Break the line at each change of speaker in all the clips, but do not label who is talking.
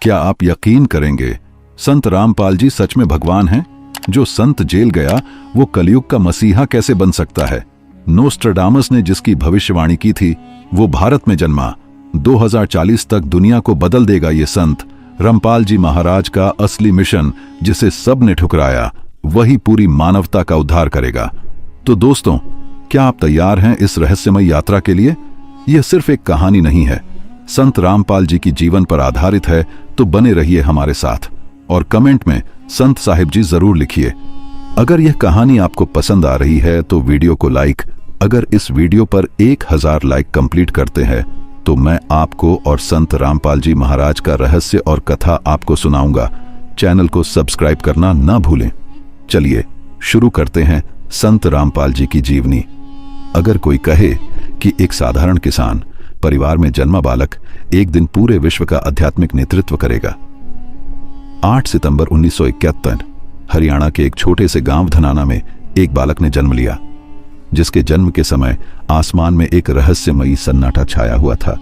क्या आप यकीन करेंगे, संत रामपाल जी सच में भगवान हैं? जो संत जेल गया वो कलयुग का मसीहा कैसे बन सकता है? नोस्ट्राडामस ने जिसकी भविष्यवाणी की थी वो भारत में जन्मा। 2040 तक दुनिया को बदल देगा ये संत। रामपाल जी महाराज का असली मिशन, जिसे सब ने ठुकराया, वही पूरी मानवता का उद्धार करेगा। तो दोस्तों, क्या आप तैयार हैं इस रहस्यमय यात्रा के लिए? यह सिर्फ एक कहानी नहीं है, संत रामपाल जी की जीवन पर आधारित है। तो बने रहिए हमारे साथ और कमेंट में संत साहिब जी जरूर लिखिए। अगर यह कहानी आपको पसंद आ रही है तो वीडियो को लाइक। अगर इस वीडियो पर 1000 लाइक कंप्लीट करते हैं तो मैं आपको और संत रामपाल जी महाराज का रहस्य और कथा आपको सुनाऊंगा। चैनल को सब्सक्राइब करना ना भूलें। चलिए शुरू करते हैं संत रामपाल जी की जीवनी। अगर कोई कहे कि एक साधारण किसान परिवार में जन्मा बालक एक दिन पूरे विश्व का आध्यात्मिक नेतृत्व करेगा। 8 सितंबर 1971 हरियाणा के एक छोटे से गांव धनाना में एक बालक ने जन्म लिया, जिसके जन्म के समय आसमान में एक रहस्यमयी सन्नाटा छाया हुआ था।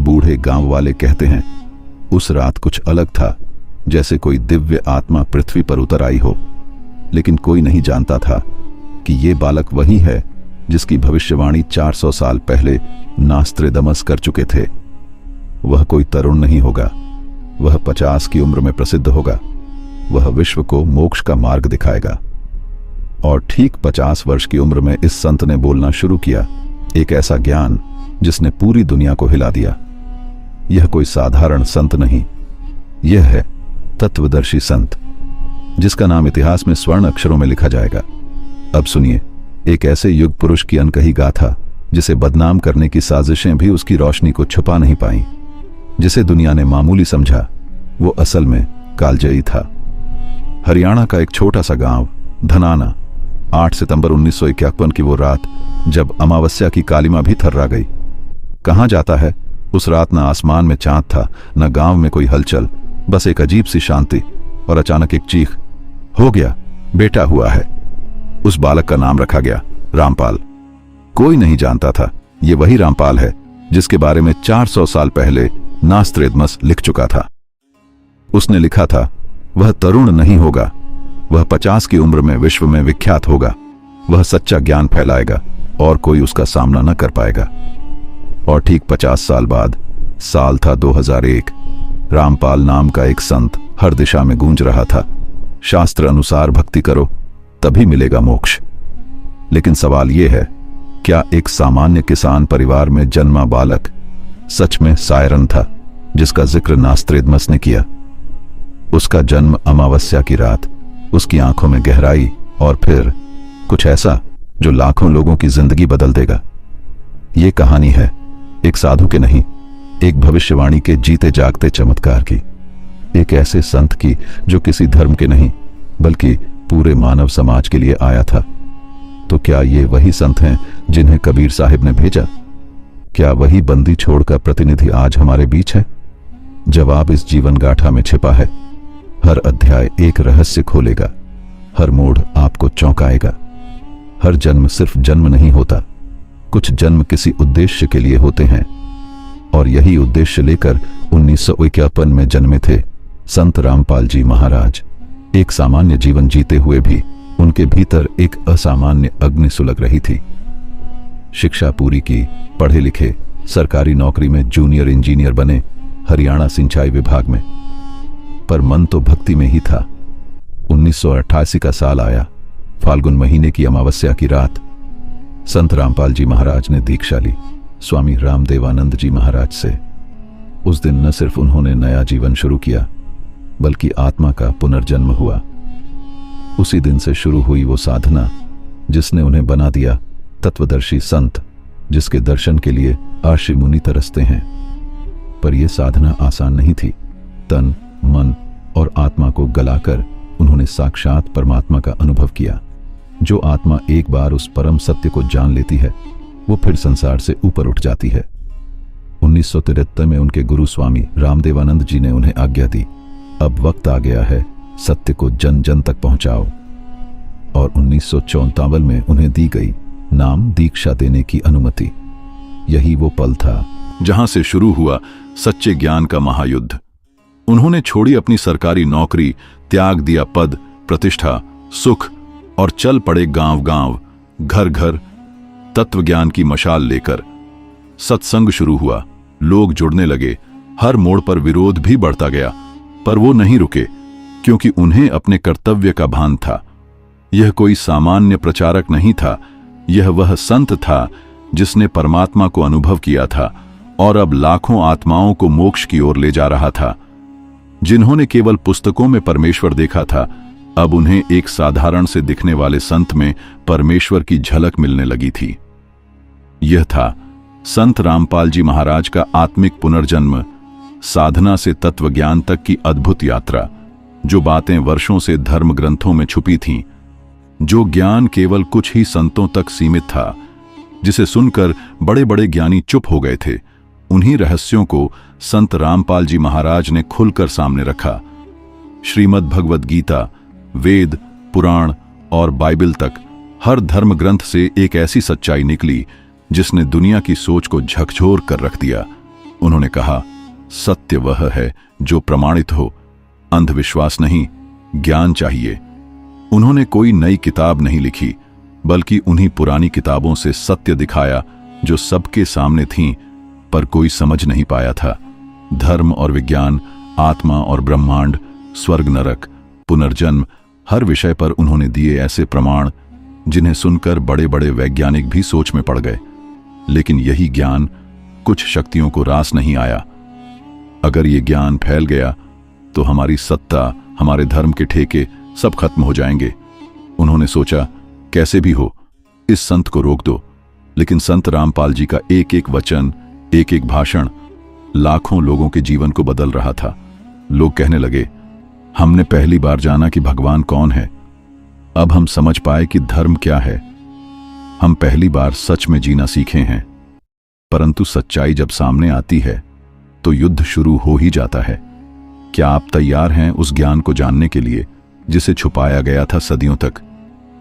बूढ़े गांव वाले कहते हैं उस रात कुछ अलग था, जैसे कोई दिव्य आत्मा पृथ्वी पर उतर आई हो। लेकिन कोई नहीं जानता था कि ये बालक वही है जिसकी भविष्यवाणी 400 साल पहले नोस्ट्राडामस कर चुके थे। वह कोई तरुण नहीं होगा, वह 50 की उम्र में प्रसिद्ध होगा। वह विश्व को मोक्ष का मार्ग दिखाएगा। और ठीक 50 वर्ष की उम्र में इस संत ने बोलना शुरू किया, एक ऐसा ज्ञान जिसने पूरी दुनिया को हिला दिया। यह कोई साधारण संत नहीं, यह है तत्वदर्शी संत, जिसका नाम इतिहास में स्वर्ण अक्षरों में लिखा जाएगा। अब सुनिए एक ऐसे युग पुरुष की अनकही गाथा, जिसे बदनाम करने की साजिशें भी उसकी रोशनी को छुपा नहीं पाईं। जिसे दुनिया ने मामूली समझा, वो असल में कालजयी था। हरियाणा का एक छोटा सा गांव धनाना, 8 सितंबर 1951 की वो रात, जब अमावस्या की कालिमा भी थर्रा गई। कहां जाता है? उस रात न आसमान में चांद था, न गांव में कोई हलचल, बस एक अजीब सी शांति। और अचानक एक चीख, हो गया, बेटा हुआ है। उस बालक का नाम रखा गया रामपाल। कोई नहीं जानता था ये वही रामपाल है जिसके बारे में 400 साल पहले नोस्ट्राडामस लिख चुका था। उसने लिखा था, वह तरुण नहीं होगा, वह 50 की उम्र में विश्व में विख्यात होगा। वह सच्चा ज्ञान फैलाएगा और कोई उसका सामना न कर पाएगा। और ठीक 50 साल बाद, साल था 2001, रामपाल नाम का एक संत हर दिशा में गूंज रहा था, शास्त्र अनुसार भक्ति करो तभी मिलेगा मोक्ष। लेकिन सवाल यह है, क्या एक सामान्य किसान परिवार में जन्मा बालक सच में सायरन था जिसका जिक्र नोस्ट्राडामस ने किया? उसका जन्म अमावस्या की रात, उसकी आंखों में गहराई और फिर कुछ ऐसा जो लाखों लोगों की जिंदगी बदल देगा। ये कहानी है एक साधु के नहीं, एक भविष्यवाणी के जीते जागते चमत्कार की। एक ऐसे संत की जो किसी धर्म के नहीं बल्कि पूरे मानव समाज के लिए आया था। तो क्या ये वही संत हैं जिन्हें कबीर साहिब ने भेजा? क्या वही बंदी छोड़ का प्रतिनिधि आज हमारे बीच है? जवाब इस जीवन गाथा में छिपा है। हर अध्याय एक रहस्य खोलेगा, हर मोड़ आपको चौंकाएगा। हर जन्म सिर्फ जन्म नहीं होता, कुछ जन्म किसी उद्देश्य के लिए होते हैं। और यही उद्देश्य लेकर 1951 में जन्मे थे संत रामपाल जी महाराज। एक सामान्य जीवन जीते हुए भी उनके भीतर एक असामान्य अग्नि सुलग रही थी। शिक्षा पूरी की, पढ़े लिखे, सरकारी नौकरी में जूनियर इंजीनियर बने, हरियाणा सिंचाई विभाग में। पर मन तो भक्ति में ही था। 1988 का साल आया, फाल्गुन महीने की अमावस्या की रात। संत रामपाल जी महाराज ने दीक्षा ली स्वामी रामदेवानंद जी महाराज से। उस दिन न सिर्फ उन्होंने नया जीवन शुरू किया, बल्कि आत्मा का पुनर्जन्म हुआ। उसी दिन से शुरू हुई वो साधना जिसने उन्हें बना दिया तत्वदर्शी संत, जिसके दर्शन के लिए ऋषि मुनि तरसते हैं। पर यह साधना आसान नहीं थी। तन, मन और आत्मा को गलाकर उन्होंने साक्षात परमात्मा का अनुभव किया। जो आत्मा एक बार उस परम सत्य को जान लेती है, वो फिर संसार से ऊपर उठ जाती है। 1973 में उनके गुरु स्वामी रामदेवानंद जी ने उन्हें आज्ञा दी, अब वक्त आ गया है, सत्य को जन जन तक पहुंचाओ। और 1954 में उन्हें दी गई नाम दीक्षा देने की अनुमति। यही वो पल था जहां से शुरू हुआ सच्चे ज्ञान का महायुद्ध। उन्होंने छोड़ी अपनी सरकारी नौकरी, त्याग दिया पद, प्रतिष्ठा, सुख और चल पड़े गांव-गांव, घर-घर तत्वज्ञान की मशाल लेकर। सत्संग शुरू हुआ, लोग जुड़ने लगे, हर मोड़ पर विरोध भी बढ़ता गया, पर वो नहीं रुके, क्योंकि उन्हें अपने कर्तव्य का भान था। यह कोई सामान्य प्रचारक नहीं था, यह वह संत था जिसने परमात्मा को अनुभव किया था और अब लाखों आत्माओं को मोक्ष की ओर ले जा रहा था। जिन्होंने केवल पुस्तकों में परमेश्वर देखा था, अब उन्हें एक साधारण से दिखने वाले संत में परमेश्वर की झलक मिलने लगी थी। यह था संत रामपाल जी महाराज का आत्मिक पुनर्जन्म, साधना से तत्वज्ञान तक की अद्भुत यात्रा। जो बातें वर्षों से धर्म ग्रंथों में छुपी थीं, जो ज्ञान केवल कुछ ही संतों तक सीमित था, जिसे सुनकर बड़े बड़े ज्ञानी चुप हो गए थे, उन्हीं रहस्यों को संत रामपाल जी महाराज ने खुलकर सामने रखा। श्रीमद् भगवद गीता, वेद, पुराण और बाइबल तक हर धर्म ग्रंथ से एक ऐसी सच्चाई निकली जिसने दुनिया की सोच को झकझोर कर रख दिया। उन्होंने कहा, सत्य वह है जो प्रमाणित हो, अंधविश्वास नहीं, ज्ञान चाहिए। उन्होंने कोई नई किताब नहीं लिखी, बल्कि उन्हीं पुरानी किताबों से सत्य दिखाया जो सबके सामने थीं, पर कोई समझ नहीं पाया था। धर्म और विज्ञान, आत्मा और ब्रह्मांड, स्वर्ग नरक, पुनर्जन्म, हर विषय पर उन्होंने दिए ऐसे प्रमाण जिन्हें सुनकर बड़े बड़े वैज्ञानिक भी सोच में पड़ गए। लेकिन यही ज्ञान कुछ शक्तियों को रास नहीं आया। अगर ये ज्ञान फैल गया तो हमारी सत्ता, हमारे धर्म के ठेके सब खत्म हो जाएंगे। उन्होंने सोचा, कैसे भी हो इस संत को रोक दो। लेकिन संत रामपाल जी का एक एक वचन, एक एक भाषण लाखों लोगों के जीवन को बदल रहा था। लोग कहने लगे, हमने पहली बार जाना कि भगवान कौन है। अब हम समझ पाए कि धर्म क्या है। हम पहली बार सच में जीना सीखे हैं। परंतु सच्चाई जब सामने आती है तो युद्ध शुरू हो ही जाता है। क्या आप तैयार हैं उस ज्ञान को जानने के लिए जिसे छुपाया गया था सदियों तक?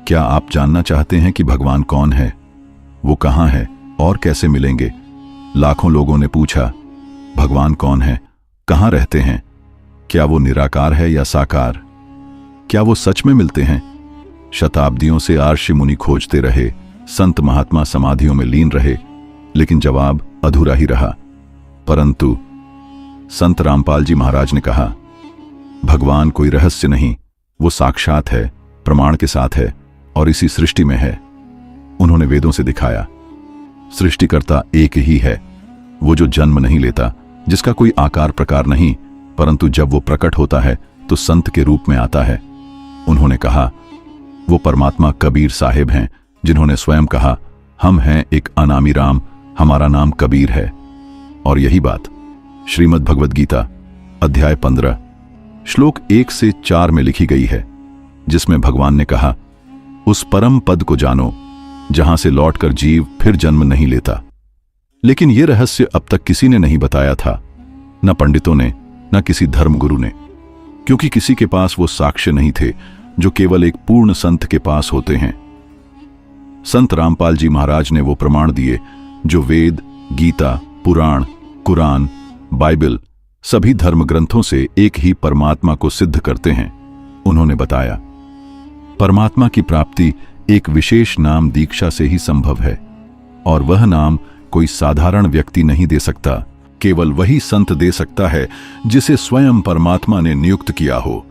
क्या आप जानना चाहते हैं कि भगवान कौन है, वो कहां है और कैसे मिलेंगे? लाखों लोगों ने पूछा, भगवान कौन है, कहां रहते हैं, क्या वो निराकार है या साकार, क्या वो सच में मिलते हैं? शताब्दियों से आर्षि मुनि खोजते रहे, संत महात्मा समाधियों में लीन रहे, लेकिन जवाब अधूरा ही रहा। परंतु संत रामपाल जी महाराज ने कहा, भगवान कोई रहस्य नहीं, वो साक्षात है, प्रमाण के साथ है और इसी सृष्टि में है। उन्होंने वेदों से दिखाया, सृष्टिकर्ता एक ही है, वो जो जन्म नहीं लेता, जिसका कोई आकार प्रकार नहीं, परंतु जब वो प्रकट होता है तो संत के रूप में आता है। उन्होंने कहा, वो परमात्मा कबीर साहिब हैं, जिन्होंने स्वयं कहा, हम हैं एक अनामी राम, हमारा नाम कबीर है। और यही बात श्रीमद् भगवद गीता अध्याय 15 श्लोक 1 से 4 में लिखी गई है, जिसमें भगवान ने कहा, उस परम पद को जानो जहां से लौटकर जीव फिर जन्म नहीं लेता। लेकिन यह रहस्य अब तक किसी ने नहीं बताया था, न पंडितों ने, न किसी धर्मगुरु ने, क्योंकि किसी के पास वो साक्ष्य नहीं थे जो केवल एक पूर्ण संत के पास होते हैं। संत रामपाल जी महाराज ने वो प्रमाण दिए जो वेद, गीता, पुराण, कुरान, बाइबल सभी धर्म ग्रंथों से एक ही परमात्मा को सिद्ध करते हैं। उन्होंने बताया, परमात्मा की प्राप्ति एक विशेष नाम दीक्षा से ही संभव है, और वह नाम कोई साधारण व्यक्ति नहीं दे सकता, केवल वही संत दे सकता है जिसे स्वयं परमात्मा ने नियुक्त किया हो।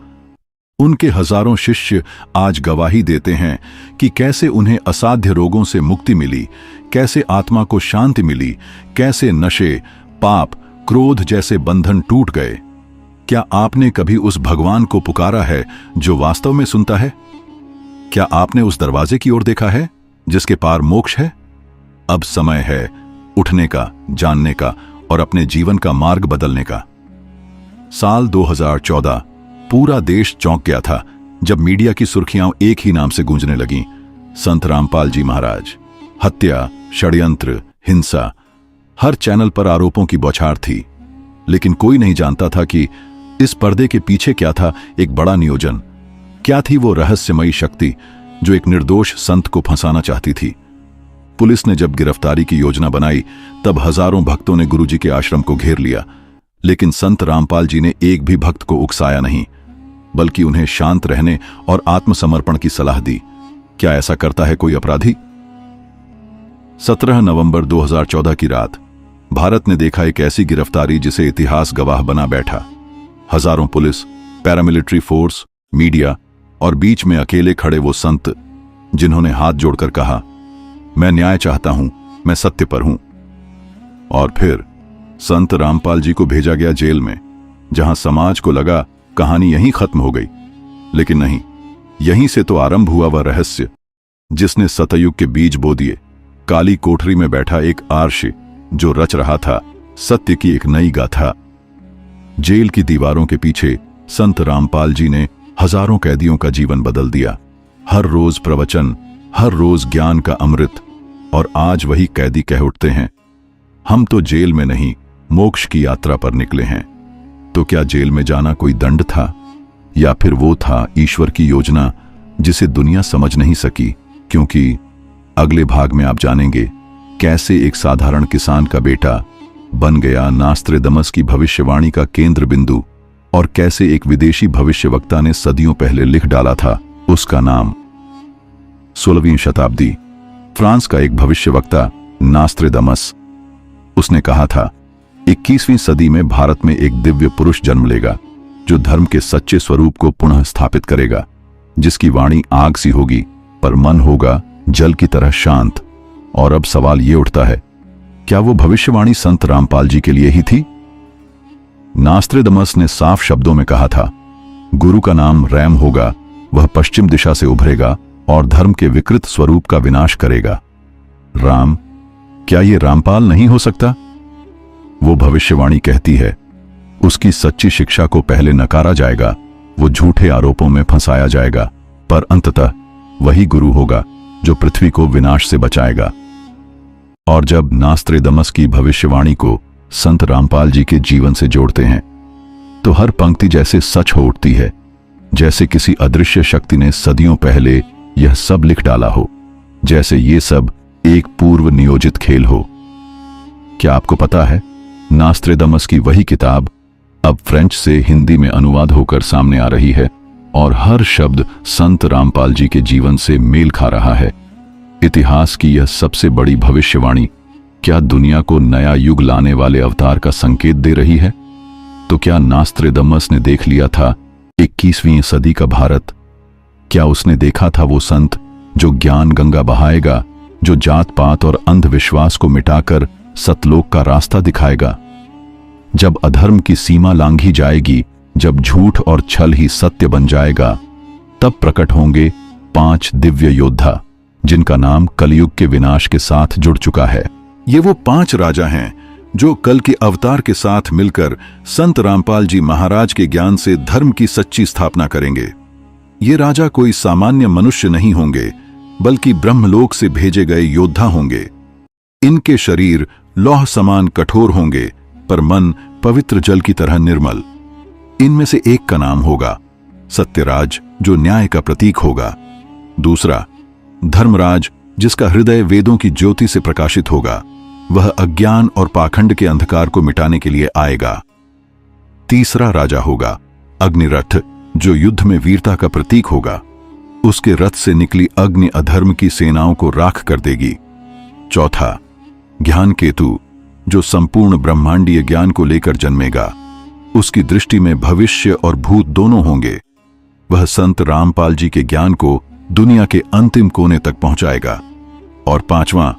उनके हजारों शिष्य आज गवाही देते हैं कि कैसे उन्हें असाध्य रोगों से मुक्ति मिली, कैसे आत्मा को शांति मिली, कैसे नशे, पाप, क्रोध जैसे बंधन टूट गए। क्या आपने कभी उस भगवान को पुकारा है जो वास्तव में सुनता है? क्या आपने उस दरवाजे की ओर देखा है जिसके पार मोक्ष है? अब समय है उठने का, जानने का और अपने जीवन का मार्ग बदलने का। साल 2014 पूरा देश चौंक गया था जब मीडिया की सुर्खियां एक ही नाम से गूंजने लगीं, संत रामपाल जी महाराज। हत्या, षड्यंत्र, हिंसा, हर चैनल पर आरोपों की बौछार थी। लेकिन कोई नहीं जानता था कि इस पर्दे के पीछे क्या था एक बड़ा नियोजन। क्या थी वो रहस्यमयी शक्ति जो एक निर्दोष संत को फंसाना चाहती थी? पुलिस ने जब गिरफ्तारी की योजना बनाई तब हजारों भक्तों ने गुरुजी के आश्रम को घेर लिया, लेकिन संत रामपाल जी ने एक भी भक्त को उकसाया नहीं, बल्कि उन्हें शांत रहने और आत्मसमर्पण की सलाह दी। क्या ऐसा करता है कोई अपराधी? 17 नवंबर 2014 की रात भारत ने देखा एक ऐसी गिरफ्तारी जिसे इतिहास गवाह बना बैठा। हजारों पुलिस, पैरामिलिट्री फोर्स, मीडिया और बीच में अकेले खड़े वो संत जिन्होंने हाथ जोड़कर कहा, मैं न्याय चाहता हूं, मैं सत्य पर हूं। और फिर संत रामपाल जी को भेजा गया जेल में, जहां समाज को लगा कहानी यहीं खत्म हो गई। लेकिन नहीं, यहीं से तो आरंभ हुआ वह रहस्य जिसने सतयुग के बीज बो दिए। काली कोठरी में बैठा एक आर्षि जो रच रहा था सत्य की एक नई गाथा। जेल की दीवारों के पीछे संत रामपाल जी ने हजारों कैदियों का जीवन बदल दिया। हर रोज प्रवचन, हर रोज ज्ञान का अमृत। और आज वही कैदी कह उठते हैं, हम तो जेल में नहीं, मोक्ष की यात्रा पर निकले हैं। तो क्या जेल में जाना कोई दंड था, या फिर वो था ईश्वर की योजना जिसे दुनिया समझ नहीं सकी? क्योंकि अगले भाग में आप जानेंगे कैसे एक साधारण किसान का बेटा बन गया नास्त्रेदमस की भविष्यवाणी का केंद्र बिंदु, और कैसे एक विदेशी भविष्यवक्ता ने सदियों पहले लिख डाला था उसका नाम। 16वीं शताब्दी, फ्रांस का एक भविष्यवक्ता नास्त्रेदमस, उसने कहा था 21वीं सदी में भारत में एक दिव्य पुरुष जन्म लेगा जो धर्म के सच्चे स्वरूप को पुनः स्थापित करेगा, जिसकी वाणी आग सी होगी पर मन होगा जल की तरह शांत। और अब सवाल यह उठता है, क्या वो भविष्यवाणी संत रामपाल जी के लिए ही थी? नास्त्रेदमस ने साफ शब्दों में कहा था, गुरु का नाम रैम होगा, वह पश्चिम दिशा से उभरेगा और धर्म के विकृत स्वरूप का विनाश करेगा। राम, क्या ये रामपाल नहीं हो सकता? वो भविष्यवाणी कहती है, उसकी सच्ची शिक्षा को पहले नकारा जाएगा, वो झूठे आरोपों में फंसाया जाएगा, पर अंततः वही गुरु होगा जो पृथ्वी को विनाश से बचाएगा। और जब नास्त्रेदमस की भविष्यवाणी को संत रामपाल जी के जीवन से जोड़ते हैं तो हर पंक्ति जैसे सच हो उठती है, जैसे किसी अदृश्य शक्ति ने सदियों पहले यह सब लिख डाला हो, जैसे ये सब एक पूर्व नियोजित खेल हो। क्या आपको पता है, नास्त्रेदमस की वही किताब अब फ्रेंच से हिंदी में अनुवाद होकर सामने आ रही है और हर शब्द संत रामपाल जी के जीवन से मेल खा रहा है। इतिहास की यह सबसे बड़ी भविष्यवाणी क्या दुनिया को नया युग लाने वाले अवतार का संकेत दे रही है? तो क्या नास्त्रेदमस ने देख लिया था 21वीं सदी का भारत? क्या उसने देखा था वो संत जो ज्ञान गंगा बहाएगा, जो जात पात और अंधविश्वास को मिटाकर सतलोक का रास्ता दिखाएगा? जब अधर्म की सीमा लांघी जाएगी, जब झूठ और छल ही सत्य बन जाएगा, तब प्रकट होंगे 5 दिव्य योद्धा जिनका नाम कलयुग के विनाश के साथ जुड़ चुका है। ये वो 5 राजा हैं जो कल के अवतार के साथ मिलकर संत रामपाल जी महाराज के ज्ञान से धर्म की सच्ची स्थापना करेंगे। ये राजा कोई सामान्य मनुष्य नहीं होंगे, बल्कि ब्रह्मलोक से भेजे गए योद्धा होंगे। इनके शरीर लौह समान कठोर होंगे, पर मन पवित्र जल की तरह निर्मल। इनमें से एक का नाम होगा सत्यराज, जो न्याय का प्रतीक होगा। दूसरा धर्मराज, जिसका हृदय वेदों की ज्योति से प्रकाशित होगा, वह अज्ञान और पाखंड के अंधकार को मिटाने के लिए आएगा। तीसरा राजा होगा अग्निरथ, जो युद्ध में वीरता का प्रतीक होगा। उसके रथ से निकली अग्नि अधर्म की सेनाओं को राख कर देगी। चौथा ज्ञान केतु, जो संपूर्ण ब्रह्मांडीय ज्ञान को लेकर जन्मेगा। उसकी दृष्टि में भविष्य और भूत दोनों होंगे। वह संत रामपाल जी के ज्ञान को दुनिया के अंतिम कोने तक पहुंचाएगा। और पांचवां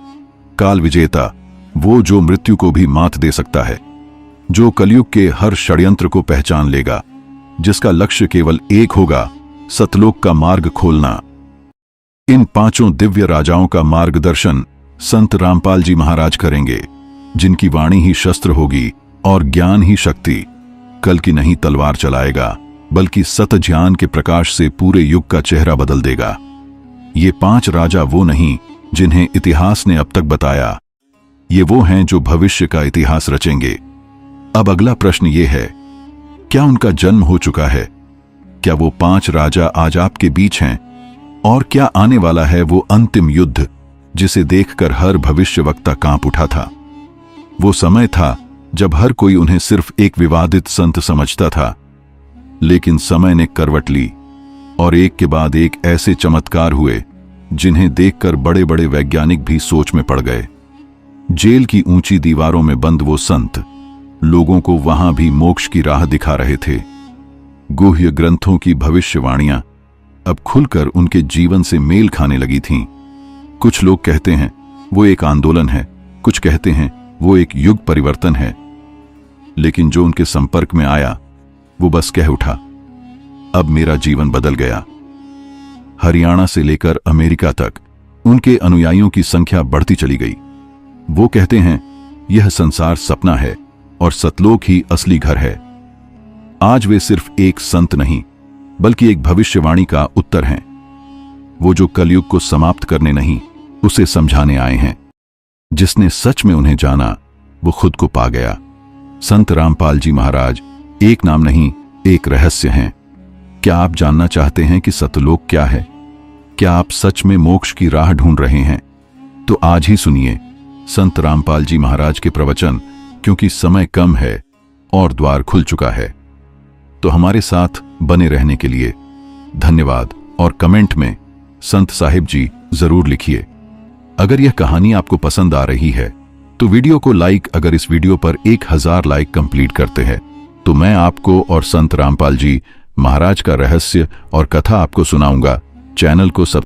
काल विजेता, वो जो मृत्यु को भी मात दे सकता है, जो कलयुग के हर षड्यंत्र को पहचान लेगा, जिसका लक्ष्य केवल एक होगा, सतलोक का मार्ग खोलना। इन 5 दिव्य राजाओं का मार्गदर्शन संत रामपाल जी महाराज करेंगे, जिनकी वाणी ही शस्त्र होगी और ज्ञान ही शक्ति। कल की नहीं तलवार चलाएगा, बल्कि सत ज्ञान के प्रकाश से पूरे युग का चेहरा बदल देगा। ये 5 राजा वो नहीं जिन्हें इतिहास ने अब तक बताया, ये वो हैं जो भविष्य का इतिहास रचेंगे। अब अगला प्रश्न ये है, क्या उनका जन्म हो चुका है? क्या वो 5 राजा आज आपके बीच हैं? और क्या आने वाला है वो अंतिम युद्ध जिसे देखकर हर भविष्यवक्ता कांप उठा था? वो समय था जब हर कोई उन्हें सिर्फ एक विवादित संत समझता था। लेकिन समय ने करवट ली और एक के बाद एक ऐसे चमत्कार हुए जिन्हें देखकर बड़े बड़े वैज्ञानिक भी सोच में पड़ गए। जेल की ऊंची दीवारों में बंद वो संत लोगों को वहां भी मोक्ष की राह दिखा रहे थे। गुह्य ग्रंथों की भविष्यवाणियां अब खुलकर उनके जीवन से मेल खाने लगी थीं। कुछ लोग कहते हैं वो एक आंदोलन है, कुछ कहते हैं वो एक युग परिवर्तन है, लेकिन जो उनके संपर्क में आया वो बस कह उठा, अब मेरा जीवन बदल गया। हरियाणा से लेकर अमेरिका तक उनके अनुयायियों की संख्या बढ़ती चली गई। वो कहते हैं यह संसार सपना है और सतलोक ही असली घर है। आज वे सिर्फ एक संत नहीं बल्कि एक भविष्यवाणी का उत्तर हैं, वो जो कलयुग को समाप्त करने नहीं उसे समझाने आए हैं। जिसने सच में उन्हें जाना वो खुद को पा गया। संत रामपाल जी महाराज एक नाम नहीं, एक रहस्य हैं। क्या आप जानना चाहते हैं कि सतलोक क्या है? क्या आप सच में मोक्ष की राह ढूंढ रहे हैं? तो आज ही सुनिए संत रामपाल जी महाराज के प्रवचन, क्योंकि समय कम है और द्वार खुल चुका है। तो हमारे साथ बने रहने के लिए धन्यवाद और कमेंट में संत साहिब जी जरूर लिखिए। अगर यह कहानी आपको पसंद आ रही है तो वीडियो को लाइक, अगर इस वीडियो पर 1000 लाइक कंप्लीट करते हैं तो मैं आपको और संत रामपाल जी महाराज का रहस्य और कथा आपको सुनाऊंगा। चैनल को